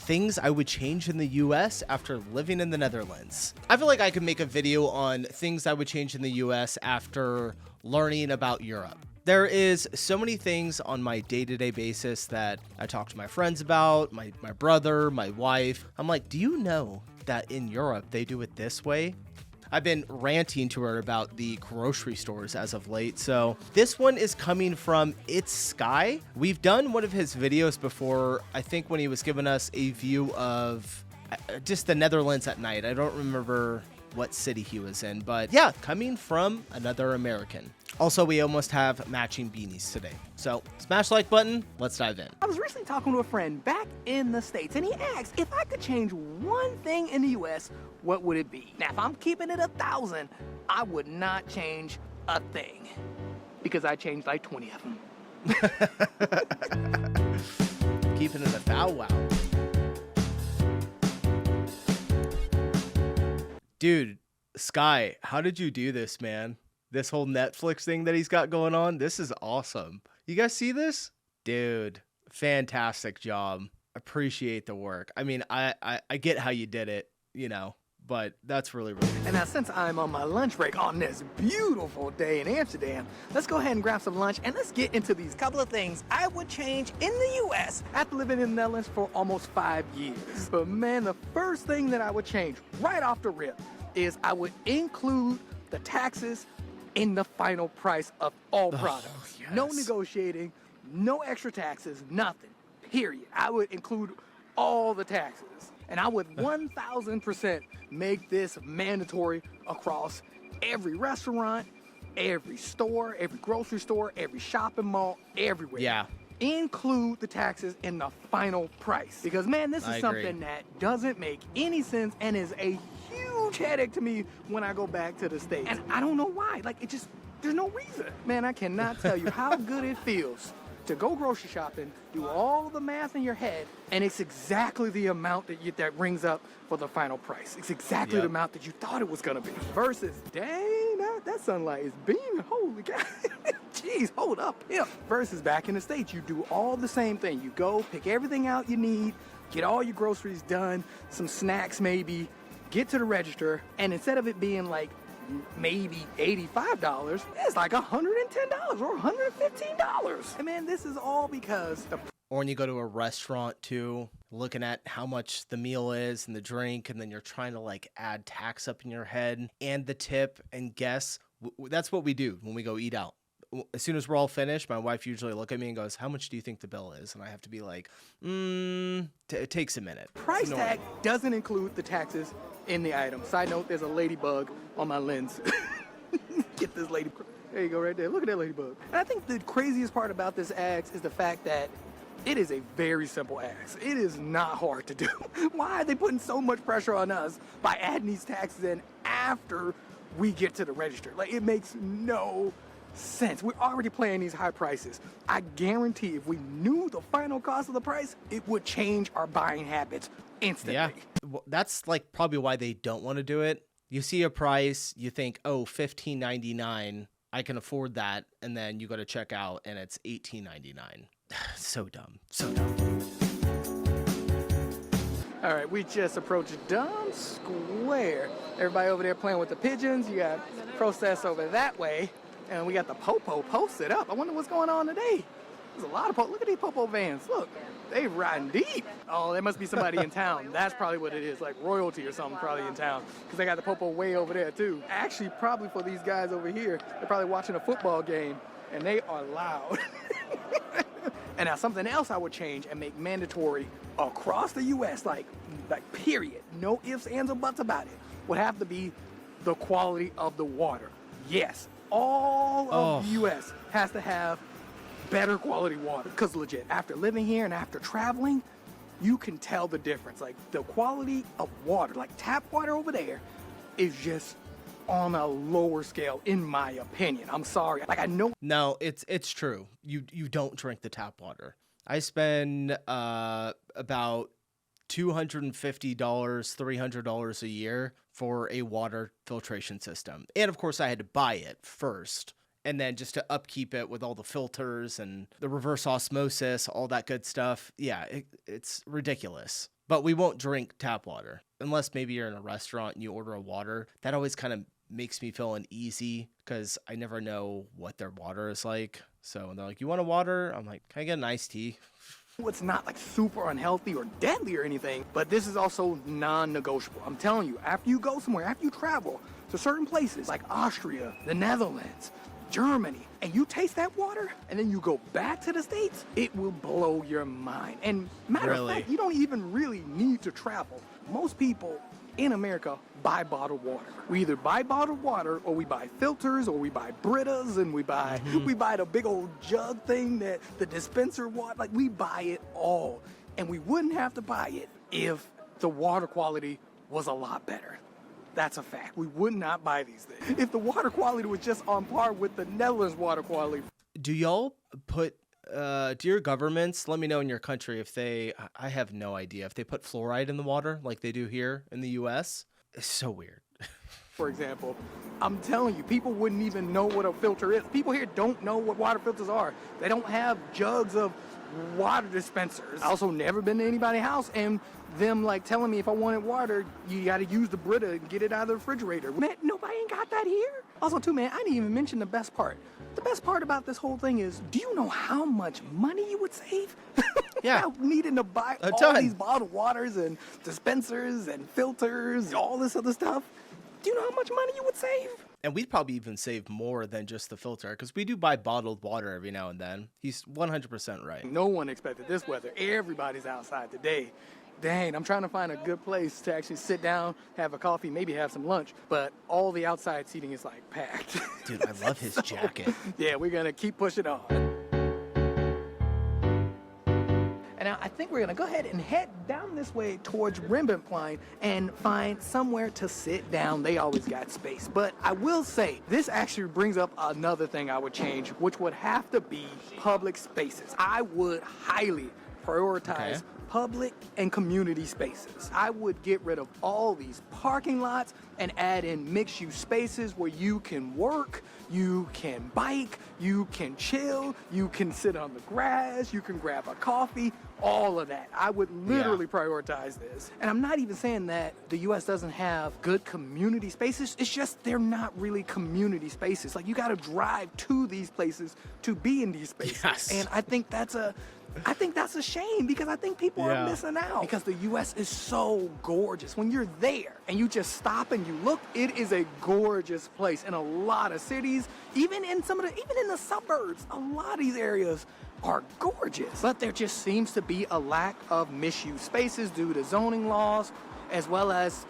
things I would change in the US after living in the Netherlands. I feel like I could make a video on things I would change in the US after learning about Europe. There is so many things on my day-to-day basis that I talk to my friends about, my brother, my wife. I'm like, do you know that in Europe they do it this way? I've been ranting to her about the grocery stores as of late, so this one is coming from It's Sky. We've done one of his videos before, I think when he was giving us a view of just the Netherlands at night. I don't remember what city he was in, but yeah, coming from another American. Also, we almost have matching beanies today. So smash the like button, let's dive in. I was recently talking to a friend back in the States, and he asked if I could change one thing in the US, what would it be? Now, if I'm keeping it 1,000, I would not change a thing, because I changed like 20 of them. Keeping it a thou wow. Dude, Sky, how did you do this, man? This whole Netflix thing that he's got going on, this is awesome. You guys see this? Dude, fantastic job. Appreciate the work. I mean, I get how you did it, you know, but that's really, really cool. And now, since I'm on my lunch break on this beautiful day in Amsterdam, let's go ahead and grab some lunch and let's get into these couple of things I would change in the U.S. after living in the Netherlands for almost 5 years. But man, the first thing that I would change right off the rip is I would include the taxes in the final price of all products. Yes. No negotiating, no extra taxes, nothing, period. I would include all the taxes. And I would 1,000% make this mandatory across every restaurant, every store, every grocery store, every shopping mall, everywhere. Yeah. Include the taxes in the final price. Because man, this is something that doesn't make any sense and is a huge headache to me when I go back to the States. And I don't know why. Like, there's no reason. Man, I cannot tell you how good it feels to go grocery shopping, do all the math in your head, and it's exactly the amount that rings up for the final price. It's exactly the amount that you thought it was gonna be. Versus, dang, that sunlight is beaming, holy cow. Jeez, hold up, here. Versus back in the States, you do all the same thing. You go, pick everything out you need, get all your groceries done, some snacks maybe, get to the register, and instead of it being like maybe $85, it's like $110 or $115. And man, this is all because or when you go to a restaurant too, looking at how much the meal is and the drink, and then you're trying to like add tax up in your head and the tip, and guess that's what we do when we go eat out. As soon as we're all finished, my wife usually look at me and goes, how much do you think the bill is? And I have to be like, it takes a minute. Price tag doesn't include the taxes in the item. Side note, there's a ladybug on my lens. Get this lady. There you go, right there. Look at that ladybug. And I think the craziest part about this axe is the fact that it is a very simple axe. It is not hard to do. Why are they putting so much pressure on us by adding these taxes in after we get to the register? Like, it makes no sense. We're already paying these high prices. I guarantee if we knew the final cost of the price, it would change our buying habits instantly. Yeah, well, that's like probably why they don't want to do it. You see a price, you think, oh, $15.99, I can afford that, and then you go to check out and it's $18.99. So dumb, so dumb. All right, we just approached Dumb Square. Everybody over there playing with the pigeons. You got Process over that way. And we got the Popo posted up. I wonder what's going on today. There's a lot of Look at these Popo vans. Look, they riding deep. Oh, there must be somebody in town. That's probably what it is, like royalty or something probably in town. Because they got the Popo way over there too. Actually, probably for these guys over here, they're probably watching a football game and they are loud. And now something else I would change and make mandatory across the U.S., like period, no ifs, ands, or buts about it, would have to be the quality of the water. Yes. All of the U.S. has to have better quality water. Because legit, after living here and after traveling, you can tell the difference. Like, the quality of water, like tap water over there, is just on a lower scale, in my opinion. I'm sorry. Like, I know. No, it's true. You don't drink the tap water. I spend about $250, $300 a year for a water filtration system. And of course I had to buy it first. And then just to upkeep it with all the filters and the reverse osmosis, all that good stuff. Yeah, it's ridiculous. But we won't drink tap water unless maybe you're in a restaurant and you order a water. That always kind of makes me feel uneasy because I never know what their water is like. So when they're like, you want a water? I'm like, can I get an iced tea? It's not like super unhealthy or deadly or anything, but this is also non-negotiable. I'm telling you, after you go somewhere, after you travel to certain places like Austria, the Netherlands, Germany, and you taste that water, and then you go back to the States, it will blow your mind. And matter of fact, you don't even really need to travel. Most people in America buy bottled water. We either buy bottled water, or we buy filters, or we buy Britas, and we buy the big old jug thing, that the dispenser water. Like, we buy it all, and we wouldn't have to buy it if the water quality was a lot better. That's a fact. We would not buy these things if the water quality was just on par with the Netherlands water quality. Do y'all put, do your governments, let me know in your country if they, I have no idea, if they put fluoride in the water like they do here in the US? It's so weird. For example, I'm telling you, people wouldn't even know what a filter is. People here don't know what water filters are. They don't have jugs of water dispensers. I also never been to anybody's house and them like telling me if I wanted water, you got to use the Brita and get it out of the refrigerator. Man, nobody ain't got that here. Also too, man, I didn't even mention the best part. The best part about this whole thing is, do you know how much money you would save? Yeah. Without needing to buy all these bottled waters and dispensers and filters, all this other stuff. Do you know how much money you would save? And we'd probably even save more than just the filter, because we do buy bottled water every now and then. He's 100% right. No one expected this weather. Everybody's outside today. Dang, I'm trying to find a good place to actually sit down, have a coffee, maybe have some lunch, but all the outside seating is like packed. Dude, I love his jacket. Yeah, we're gonna keep pushing on. And now I think we're gonna go ahead and head down this way towards Rembrandtplein and find somewhere to sit down. They always got space. But I will say, this actually brings up another thing I would change, which would have to be public spaces. I would highly prioritize public and community spaces. I would get rid of all these parking lots and add in mixed-use spaces where you can work, you can bike, you can chill, you can sit on the grass, you can grab a coffee, all of that. I would literally prioritize this. And I'm not even saying that the U.S. doesn't have good community spaces. It's just they're not really community spaces. Like, you got to drive to these places to be in these spaces. Yes. And I think that's a shame, because I think people are missing out. Because the U.S. is so gorgeous. When you're there and you just stop and you look, it is a gorgeous place. In a lot of cities, even in the suburbs, a lot of these areas are gorgeous. But there just seems to be a lack of misuse spaces due to zoning laws, as well as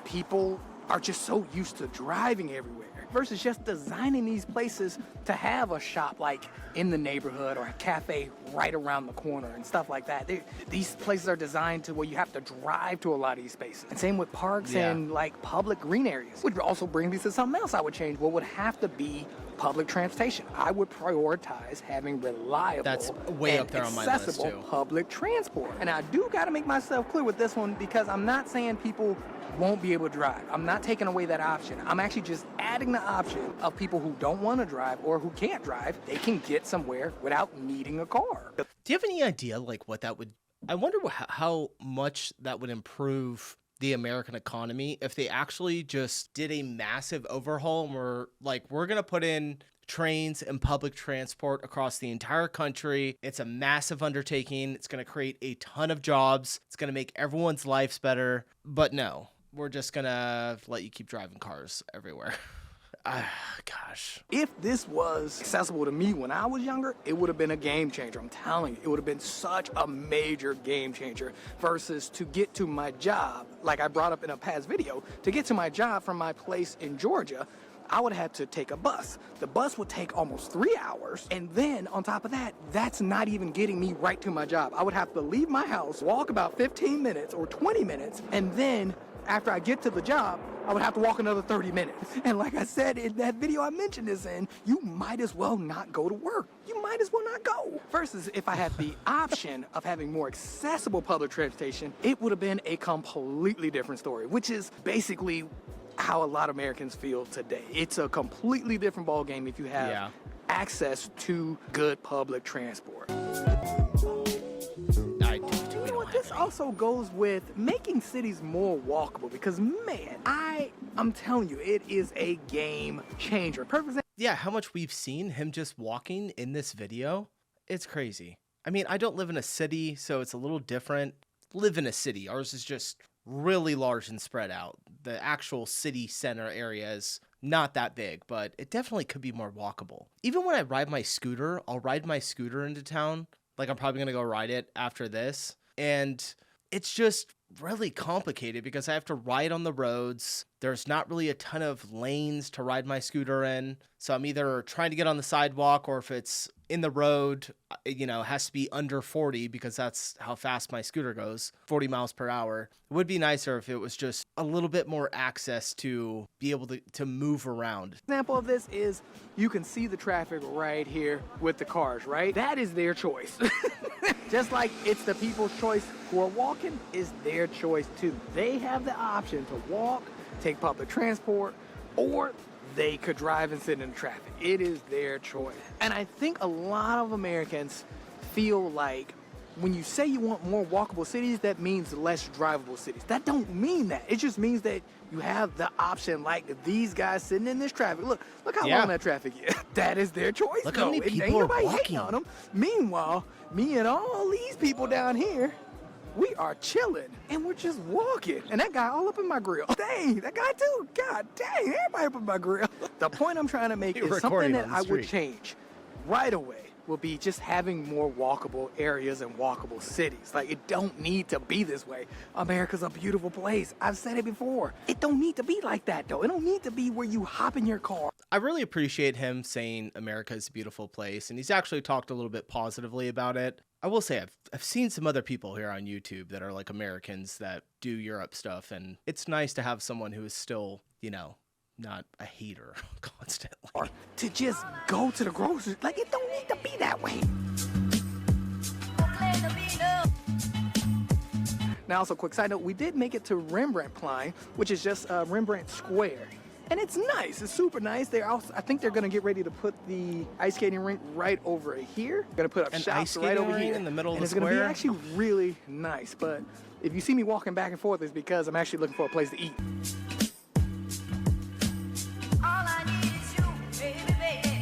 people are just so used to driving everywhere, versus just designing these places to have a shop like in the neighborhood or a cafe right around the corner and stuff like that. These places are designed to where you have to drive to a lot of these spaces. And same with parks and like public green areas, which also brings me to something else I would change. What would have to be public transportation. I would prioritize having reliable That's way up there on my list accessible too. public transport. And I do got to make myself clear with this one, because I'm not saying people won't be able to drive. I'm not taking away that option. I'm actually just adding the option of people who don't want to drive or who can't drive, they can get somewhere without needing a car. Do you have any idea like what that would, I wonder how much that would improve the American economy if they actually just did a massive overhaul and we're going to put in trains and public transport across the entire country. It's a massive undertaking. It's going to create a ton of jobs. It's going to make everyone's lives better. But no, we're just going to let you keep driving cars everywhere. Gosh. If this was accessible to me when I was younger, it would have been a game changer. I'm telling you, it would have been such a major game changer versus to get to my job, like I brought up in a past video, to get to my job from my place in Georgia, I would have to take a bus. The bus would take almost 3 hours. And then on top of that, that's not even getting me right to my job. I would have to leave my house, walk about 15 minutes or 20 minutes, and then after I get to the job, I would have to walk another 30 minutes. And like I said in that video I mentioned this in, you might as well not go to work. You might as well not go. Versus if I had the option of having more accessible public transportation, it would have been a completely different story, which is basically how a lot of Americans feel today. It's a completely different ballgame if you have access to good public transport. You know what? This also goes with making cities more walkable because, man, I'm telling you, it is a game changer. Perfect. Yeah, how much we've seen him just walking in this video, it's crazy. I mean, I don't live in a city, so it's a little different. Live in a city. Ours is just really large and spread out. The actual city center area is not that big, but it definitely could be more walkable. Even when I ride my scooter, I'll ride my scooter into town. Like, I'm probably going to go ride it after this. And it's just really complicated because I have to ride on the roads. There's not really a ton of lanes to ride my scooter in. So I'm either trying to get on the sidewalk, or if it's in the road, you know, it has to be under 40 because that's how fast my scooter goes, 40 miles per hour. It would be nicer if it was just a little bit more access to be able to move around. Example of this is you can see the traffic right here with the cars, right? That is their choice. Just like it's the people's choice who are walking, is their choice too. They have the option to walk, take public transport, or they could drive and sit in traffic. It is their choice. And I think a lot of Americans feel like when you say you want more walkable cities, that means less drivable cities. That don't mean that. It just means that you have the option, like these guys sitting in this traffic. Look how long that traffic is. That is their choice. Look how many people are walking on them. Meanwhile, me and all these people down here, we are chilling and we're just walking. And that guy all up in my grill. Dang, that guy too. God dang, everybody up in my grill. The point I'm trying to make is something that I would change right away will be just having more walkable areas and walkable cities. Like, it don't need to be this way. America's a beautiful place. I've said it before. It don't need to be like that, though. It don't need to be where you hop in your car. I really appreciate him saying America's a beautiful place, and he's actually talked a little bit positively about it. I will say I've seen some other people here on YouTube that are like Americans that do Europe stuff, and it's nice to have someone who is still, you know, not a hater constantly. Or to just go to the grocery, like, it don't need to be that way. Now, also, quick side note, we did make it to Rembrandtplein, which is just Rembrandt Square. And it's nice, it's super nice. I think they're gonna get ready to put the ice skating rink right over here. Gonna put up shops right over here in the middle of the square. square. It's gonna be actually really nice. But if you see me walking back and forth, it's because I'm actually looking for a place to eat.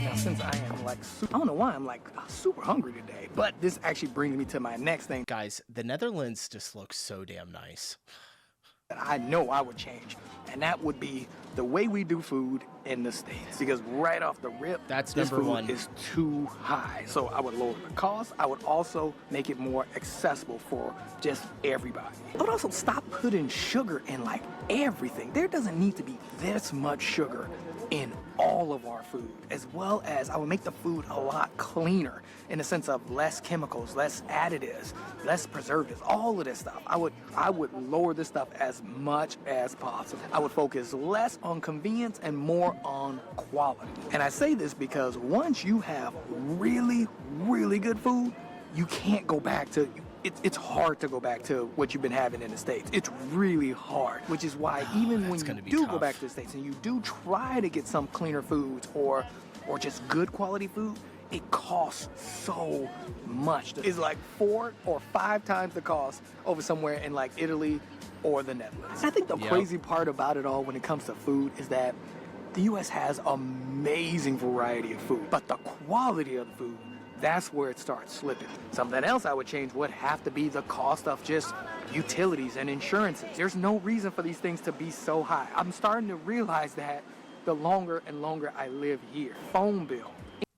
Now, since I am like, I don't know why I'm like super hungry today, but this actually brings me to my next thing. Guys, the Netherlands just looks so damn nice. That I know I would change, and that would be the way we do food in the States. Because right off the rip, that's this number food one. Is too high. So I would lower the cost. I would also make it more accessible for just everybody. I would also stop putting sugar in like everything. There doesn't need to be this much sugar in all of our food, as well as I would make the food a lot cleaner in the sense of less chemicals, less additives, less preservatives, all of this stuff. I would lower this stuff as much as possible. I would focus less on convenience and more on quality. And I say this because once you have really, really good food, you can't go back to it's hard to go back to what you've been having in the States. It's really hard, which is why even when you do go back to the States and you do try to get some cleaner foods or just good quality food, it costs so much. It's like 4 or 5 times the cost over somewhere in like Italy or the Netherlands. I think the crazy part about it all when it comes to food is that the U.S. has amazing variety of food, but the quality of the food, that's where it starts slipping. Something else I would change would have to be the cost of just utilities and insurances. There's no reason for these things to be so high. I'm starting to realize that the longer and longer I live here. Phone bill.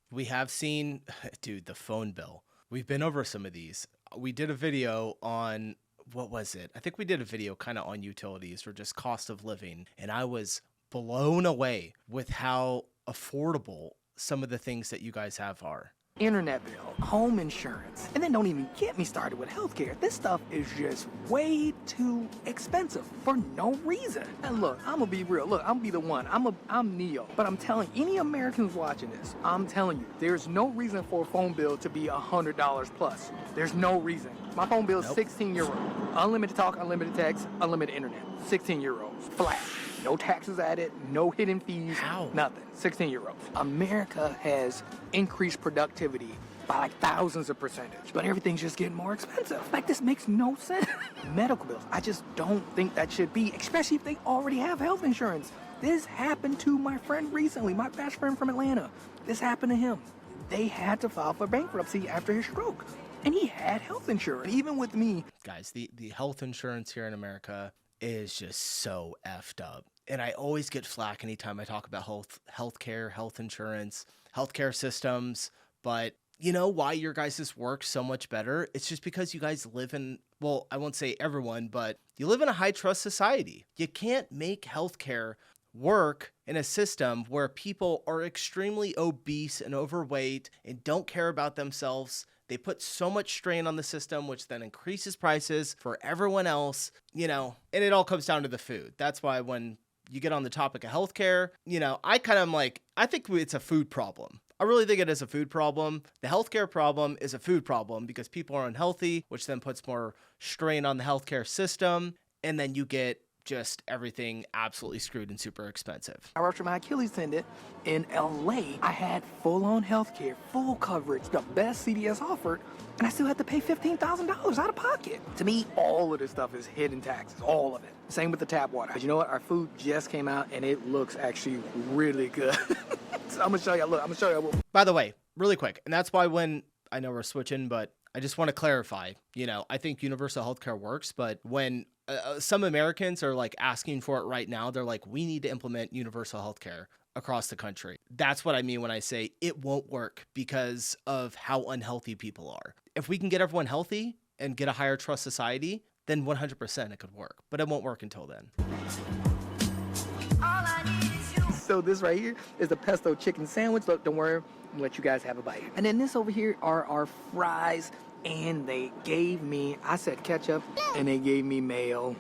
We have seen, dude, the phone bill. We've been over some of these. We did a video on, what was it? I think we did a video kind of on utilities or just cost of living. And I was blown away with how affordable some of the things that you guys have are. Internet bill, home insurance, and then don't even get me started with healthcare. This stuff is just way too expensive for no reason. And look, I'm gonna be real. Look, I'm gonna be the one. I'm Neo. But I'm telling any Americans watching this, I'm telling you, there's no reason for a phone bill to be $100 plus. There's no reason. My phone bill is €16. Unlimited talk, unlimited text, unlimited internet. €16. Flat. No taxes added, no hidden fees, How? nothing. 16-year-olds. America has increased productivity by like thousands of percentage, but everything's just getting more expensive. Like, this makes no sense. Medical bills, I just don't think that should be, especially if they already have health insurance. This happened to my friend recently, my best friend from Atlanta. This happened to him. They had to file for bankruptcy after his stroke, and he had health insurance. Even with me. Guys, the health insurance here in America is just so effed up. And I always get flack anytime I talk about healthcare, health insurance, healthcare systems. But you know why your guys' work so much better? It's just because you guys live in, well, I won't say everyone, but you live in a high trust society. You can't make healthcare work in a system where people are extremely obese and overweight and don't care about themselves. They put so much strain on the system, which then increases prices for everyone else, you know, and it all comes down to the food. That's why when you get on the topic of healthcare, you know, I kind of am like, I think it's a food problem. I really think it is a food problem. The healthcare problem is a food problem because people are unhealthy, which then puts more strain on the healthcare system. And then you get just everything absolutely screwed and super expensive. I ruptured my Achilles tendon in LA. I had full-on health care, full coverage, the best CVS offered, and I still had to pay $15,000 out of pocket. To me, all of this stuff is hidden taxes, all of it. Same with the tap water. But you know what? Our food just came out, and it looks actually really good. So I'm gonna show you. Look, I'm gonna show you. By the way, really quick, and that's why when I know we're switching, but I just want to clarify. You know, I think universal healthcare works, but when some Americans are like asking for it right now, they're like, we need to implement universal healthcare across the country. That's what I mean when I say it won't work because of how unhealthy people are. If we can get everyone healthy and get a higher trust society, then 100% it could work, but it won't work until then. So this right here is the pesto chicken sandwich. Look, don't worry, I'll let you guys have a bite. And then this over here are our fries, and they gave me, I said ketchup, and they gave me mayo.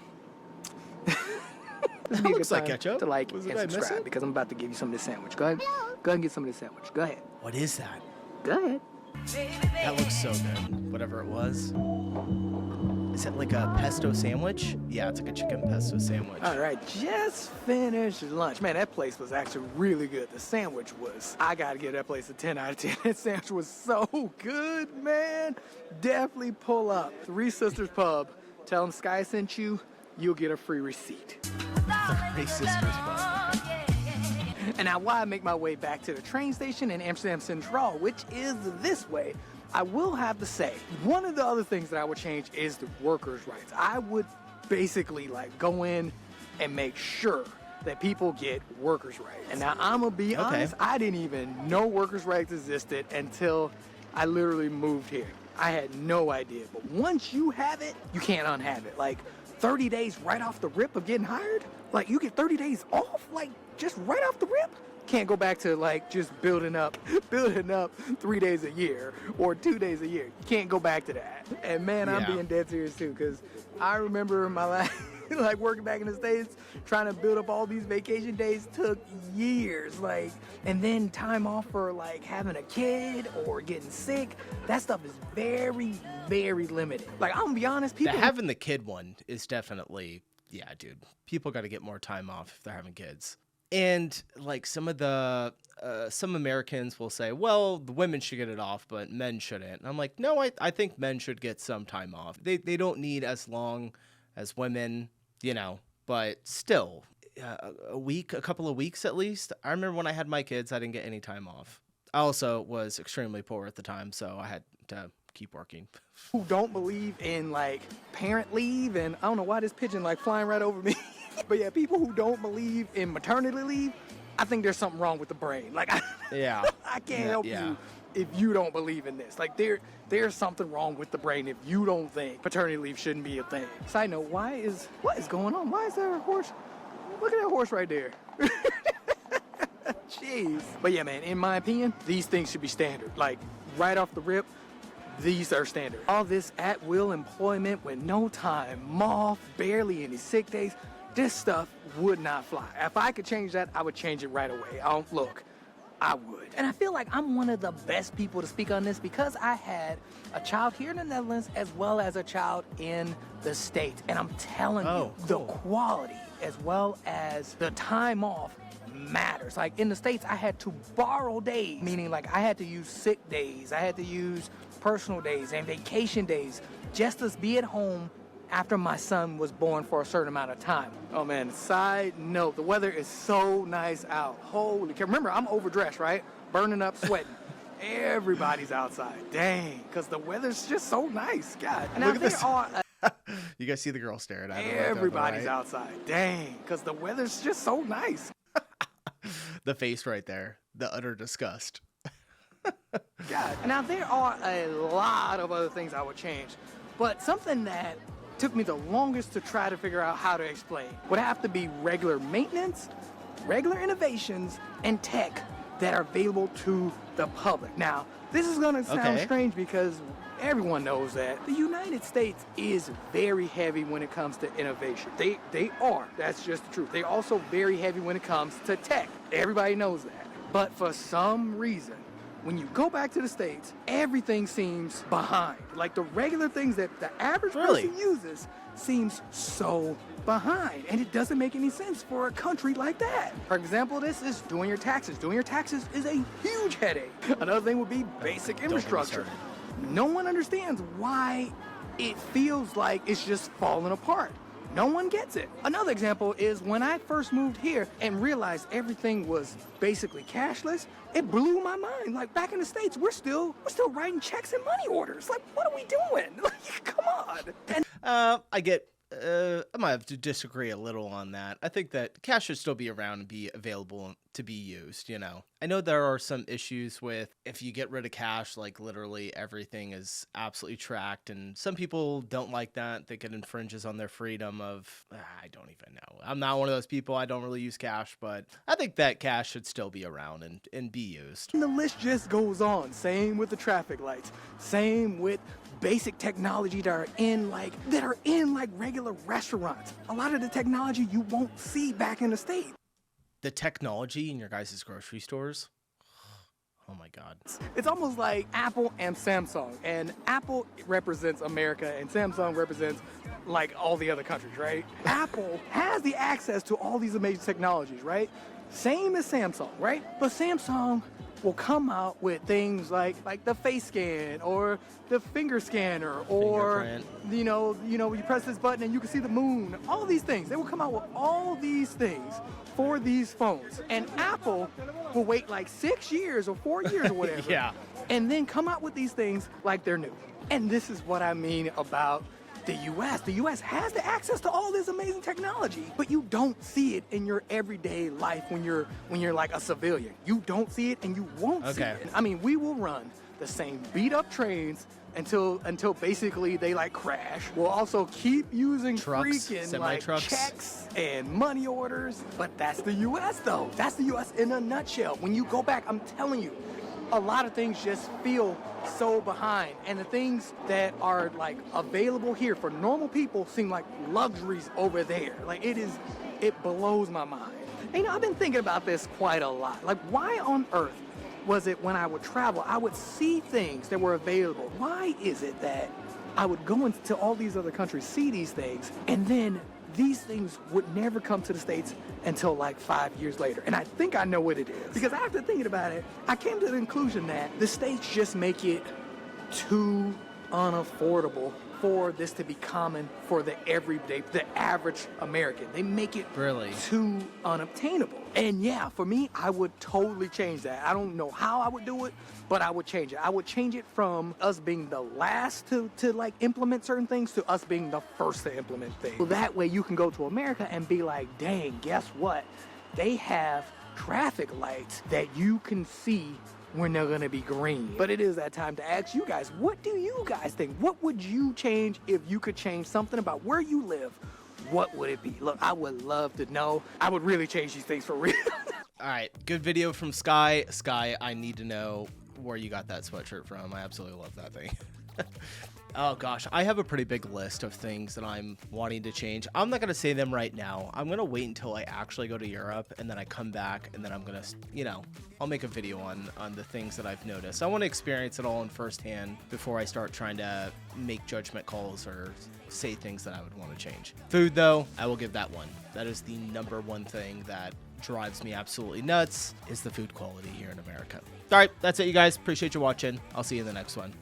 This would be a good like time ketchup. to like Was and it subscribe because I'm about to give you some of this sandwich. Go ahead and get some of this sandwich. Go ahead. What is that? Go ahead. That looks so good, whatever it was. Is it like a pesto sandwich? Yeah, it's like a chicken pesto sandwich. All right, just finished lunch. Man, that place was actually really good. The sandwich was, I gotta give that place a 10 out of 10. That sandwich was so good, man. Definitely pull up. Three Sisters Pub. Tell them Sky sent you, you'll get a free receipt. Three Sisters Pub. And now while I make my way back to the train station in Amsterdam Central, which is this way, I will have to say, one of the other things that I would change is the workers' rights. I would basically like go in and make sure that people get workers' rights. And now I'm gonna be honest, I didn't even know workers' rights existed until I literally moved here. I had no idea. But once you have it, you can't unhave it. Like 30 days right off the rip of getting hired, like you get 30 days off, like just right off the rip. Can't go back to like just building up 3 days a year or 2 days a year. You can't go back to that. And man, I'm being dead serious too, because I remember my life, like working back in the States, trying to build up all these vacation days took years. Like, and then time off for like having a kid or getting sick, that stuff is very, very limited. Like, I'm gonna be honest, people. Having the kid one is definitely, yeah, dude. People got to get more time off if they're having kids. And like some Americans will say, well, the women should get it off, but men shouldn't. And I'm like, no, I think men should get some time off. They don't need as long as women, you know, but still a couple of weeks at least. I remember when I had my kids, I didn't get any time off. I also was extremely poor at the time, so I had to keep working. Who don't believe in like parent leave, and I don't know why this pigeon like flying right over me. But yeah, people who don't believe in maternity leave, I think there's something wrong with the brain. Like, I can't help you if you don't believe in this. Like, there's something wrong with the brain if you don't think paternity leave shouldn't be a thing. Side note, what is going on? Why is there a horse? Look at that horse right there. Jeez. But yeah, man, in my opinion, these things should be standard. Like, right off the rip, these are standard. All this at-will employment with no time off, barely any sick days, this stuff would not fly. If I could change that, I would change it right away. Look, I would. And I feel like I'm one of the best people to speak on this because I had a child here in the Netherlands as well as a child in the States. And I'm telling you, the quality as well as the time off matters. Like in the States, I had to borrow days, meaning like I had to use sick days, I had to use personal days and vacation days just to be at home after my son was born for a certain amount of time. Oh man, side note, the weather is so nice out. Holy cow. Remember, I'm overdressed, right? Burning up, sweating. Everybody's outside. Dang, because the weather's just so nice. God. And look at this. You guys see the girl staring at her. Everybody's outside. Dang, because the weather's just so nice. The face right there. The utter disgust. God. Now, there are a lot of other things I would change, but something that took me the longest to try to figure out how to explain would have to be regular maintenance, regular innovations, and tech that are available to the public. Now, this is going to sound strange because everyone knows that the United States is very heavy when it comes to innovation. They are. That's just the truth. They're also very heavy when it comes to tech. Everybody knows that. But for some reason, when you go back to the States, everything seems behind. Like the regular things that the average person uses seems so behind. And it doesn't make any sense for a country like that. For example, this is doing your taxes. Doing your taxes is a huge headache. Another thing would be basic infrastructure. No one understands why it feels like it's just falling apart. No one gets it. Another example is when I first moved here and realized everything was basically cashless, it blew my mind. Like back in the States, we're still writing checks and money orders. Like, what are we doing? Like, come on. And I might have to disagree a little on that. I think that cash should still be around and be available to be used, you know. I know there are some issues with if you get rid of cash, like literally everything is absolutely tracked, and some people don't like that. Think it infringes on their freedom of, I don't even know. I'm not one of those people. I don't really use cash, but I think that cash should still be around and be used. The list just goes on. Same with the traffic lights. Same with basic technology that are in like regular restaurants. A lot of the technology you won't see back in the States. The technology in your guys' grocery stores? Oh my God. It's almost like Apple and Samsung. And Apple represents America and Samsung represents like all the other countries, right? Apple has the access to all these amazing technologies, right? Same as Samsung, right? But Samsung will come out with things like the face scan or the finger scanner or you know you press this button and you can see the moon. All these things. They will come out with all these things for these phones. And Apple will wait like 6 years or 4 years or whatever. Yeah. And then come out with these things like they're new. And this is what I mean about the U.S. The U.S. has the access to all this amazing technology, but you don't see it in your everyday life when you're like a civilian. You don't see it and you won't see it. I mean, we will run the same beat up trains until basically they like crash. We'll also keep using freaking like checks and money orders, but that's the U.S. though. That's the U.S. in a nutshell. When you go back, I'm telling you, a lot of things just feel so behind, and the things that are like available here for normal people seem like luxuries over there. Like it blows my mind. And, you know, I've been thinking about this quite a lot. Like, why on earth was it when I would travel, I would see things that were available? Why is it that I would go into all these other countries, see these things, and then these things would never come to the States until like 5 years later? And I think I know what it is. Because after thinking about it, I came to the conclusion that the States just make it too unaffordable for this to be common for the everyday, the average American. They make it too unobtainable. And yeah, for me, I would totally change that. I don't know how I would do it, but I would change it. I would change it from us being the last to like implement certain things to us being the first to implement things. So that way you can go to America and be like, dang, guess what? They have traffic lights that you can see when they're gonna be green. But it is that time to ask you guys, what do you guys think? What would you change if you could change something about where you live? What would it be? Look, I would love to know. I would really change these things for real. All right, good video from Sky. Sky, I need to know where you got that sweatshirt from. I absolutely love that thing. Oh gosh, I have a pretty big list of things that I'm wanting to change. I'm not going to say them right now. I'm going to wait until I actually go to Europe, and then I come back, and then I'm going to, I'll make a video on the things that I've noticed. I want to experience it all in firsthand before I start trying to make judgment calls or say things that I would want to change. Food, though, I will give that one. That is the number one thing that drives me absolutely nuts, is the food quality here in America. All right, that's it, you guys. Appreciate you watching. I'll see you in the next one.